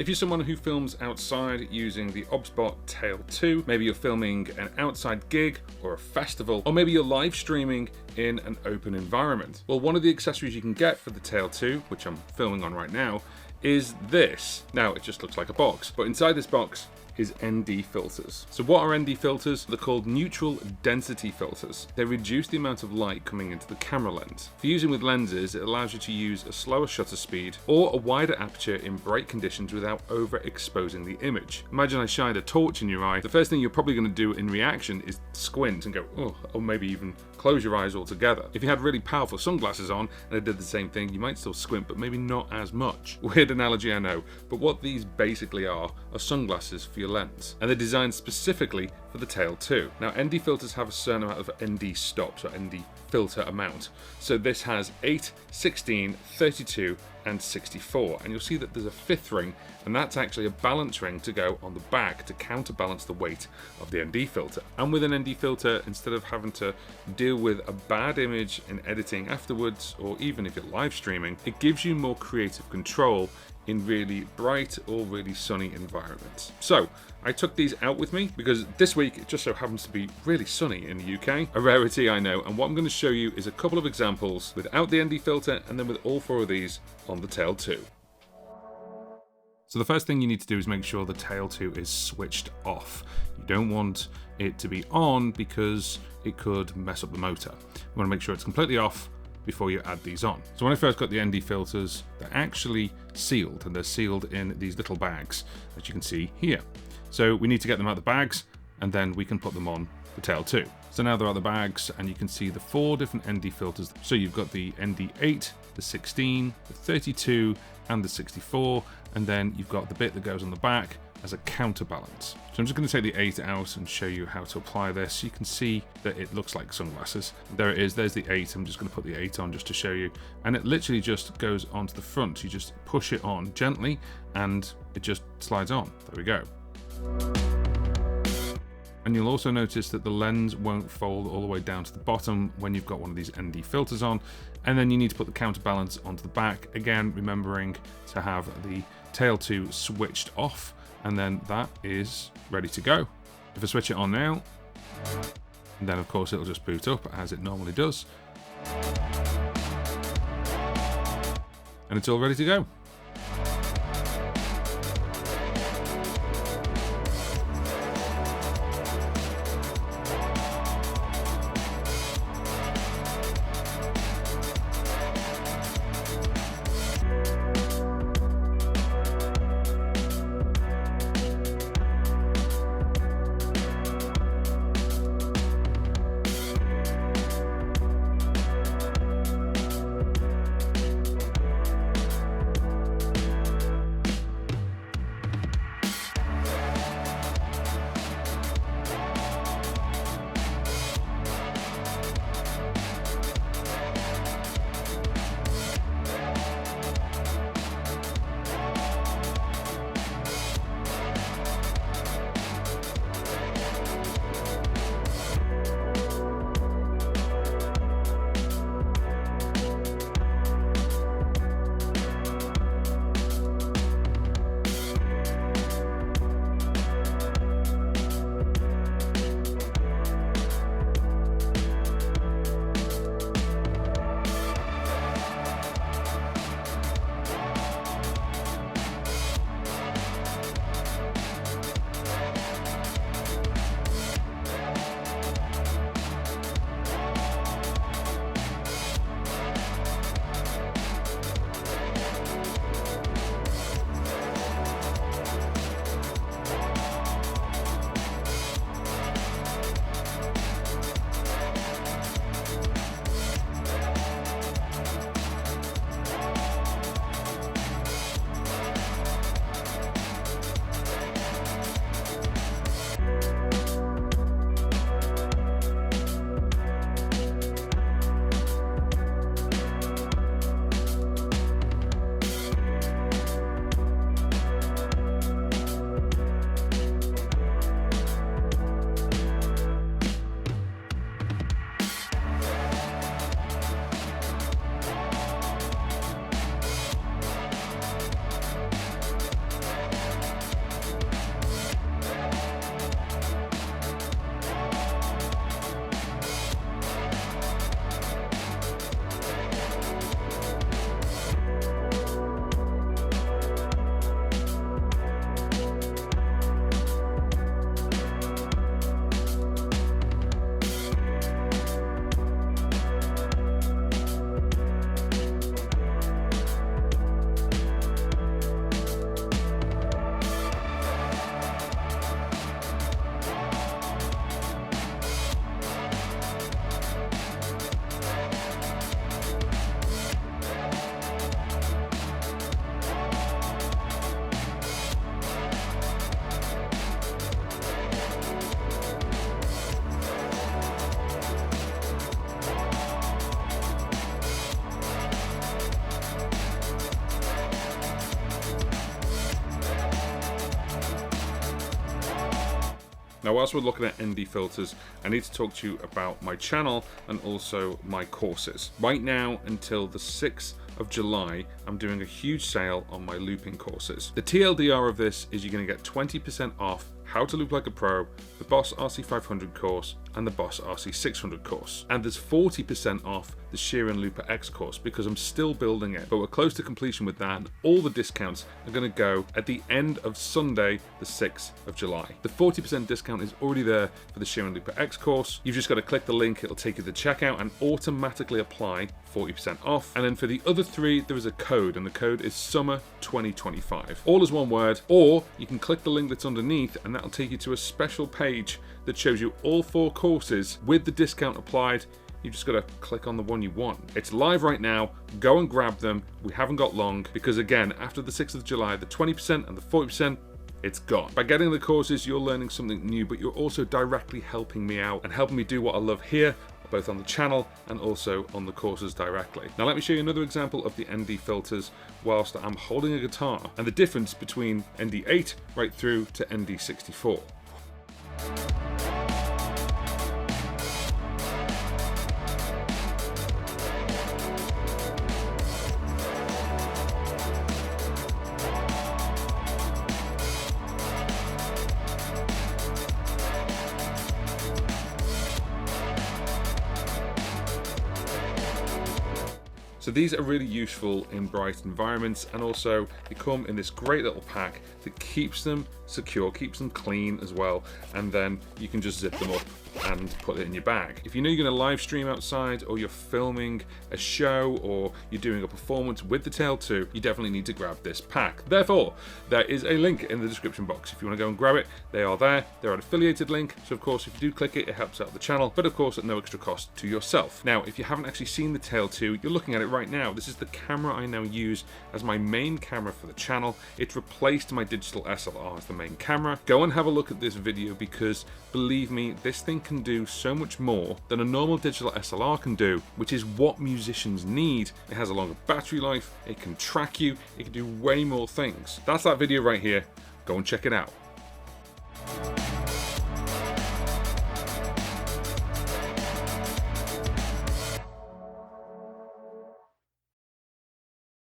If you're someone who films outside using the OBSBOT Tail 2, maybe you're filming an outside gig or a festival, or maybe you're live streaming in an open environment. Well, one of the accessories you can get for the Tail 2, which I'm filming on right now, is this. Now, it just looks like a box, but inside this box is ND filters. So what are ND filters? They're called neutral density filters. They reduce the amount of light coming into the camera lens. For using with lenses, it allows you to use a slower shutter speed or a wider aperture in bright conditions without overexposing the image. Imagine I shined a torch in your eye. The first thing you're probably going to do in reaction is squint and go, oh, or maybe even close your eyes altogether. If you had really powerful sunglasses on and they did the same thing, you might still squint, but maybe not as much. Weird analogy, I know, but what these basically are sunglasses for your lens, and they're designed specifically for the Tail 2. Now, ND filters have a certain amount of ND stops, or ND filter amount. So this has 8, 16, 32, and 64, and you'll see that there's a fifth ring, and that's actually a balance ring to go on the back to counterbalance the weight of the ND filter. And with an ND filter, instead of having to deal with a bad image in editing afterwards, or even if you're live streaming, it gives you more creative control in really bright or really sunny environments. So I took these out with me because this week it just so happens to be really sunny in the UK, a rarity I know, and what I'm going to show you is a couple of examples without the ND filter and then with all 4 of these on the Tail 2. So the first thing you need to do is make sure the Tail 2 is switched off. You don't want it to be on because it could mess up the motor. You want to make sure it's completely off before you add these on. So when I first got the ND filters, they're actually sealed, and they're sealed in these little bags that you can see here. So we need to get them out of the bags, and then we can put them on the Tail 2. So now they're out of the bags, and you can see the 4 different ND filters. So you've got the ND8, the 16, the 32, and the 64, and then you've got the bit that goes on the back as a counterbalance. So I'm just going to take the 8 out and show you how to apply this. You can see that it looks like sunglasses. There it is, there's the 8. I'm just going to put the 8 on just to show you. And it literally just goes onto the front. You just push it on gently and it just slides on. There we go. And you'll also notice that the lens won't fold all the way down to the bottom when you've got one of these ND filters on. And then you need to put the counterbalance onto the back. Again, remembering to have the Tail 2 switched off. And then that is ready to go. If I switch it on now, and then of course it'll just boot up as it normally does. And it's all ready to go. Now, whilst we're looking at ND filters, I need to talk to you about my channel and also my courses. Right now, until the 6th of July, I'm doing a huge sale on my looping courses. The TLDR of this is you're going to get 20% off How to Loop Like a Pro, the Boss RC500 course, and the Boss RC600 course. And there's 40% off the Sheeran Looper X course because I'm still building it, but we're close to completion with that, and all the discounts are going to go at the end of Sunday, the 6th of July. The 40% discount is already there for the Sheeran Looper X course. You've just got to click the link, it'll take you to checkout and automatically apply 40% off. And then for the other three, there is a code, and the code is Summer 2025. All is one word, or you can click the link that's underneath and that'll take you to a special page that shows you all 4 courses with the discount applied. You just got to click on the one you want. It's live right now. Go and grab them. We haven't got long because, again, after the 6th of July, the 20% and the 40%, it's gone. By getting the courses, you're learning something new, but you're also directly helping me out and helping me do what I love here, both on the channel and also on the courses directly. Now let me show you another example of the ND filters whilst I'm holding a guitar and the difference between ND8 right through to ND64. So these are really useful in bright environments, and also they come in this great little pack that keeps them secure, keeps them clean as well, and then you can just zip them up and put it in your bag. If you know you're going to live stream outside, or you're filming a show, or you're doing a performance with the Tail 2, you definitely need to grab this pack. Therefore, there is a link in the description box. If you want to go and grab it, they are there. They're an affiliated link, so of course if you do click it, it helps out the channel, but of course at no extra cost to yourself. Now, if you haven't actually seen the Tail 2, you're looking at it right now. This is the camera I now use as my main camera for the channel. It's replaced my digital SLR as the main camera. Go and have a look at this video because, believe me, this thing can do so much more than a normal digital SLR can do, which is what musicians need. It has a longer battery life, it can track you, it can do way more things. That's that video right here. Go and check it out.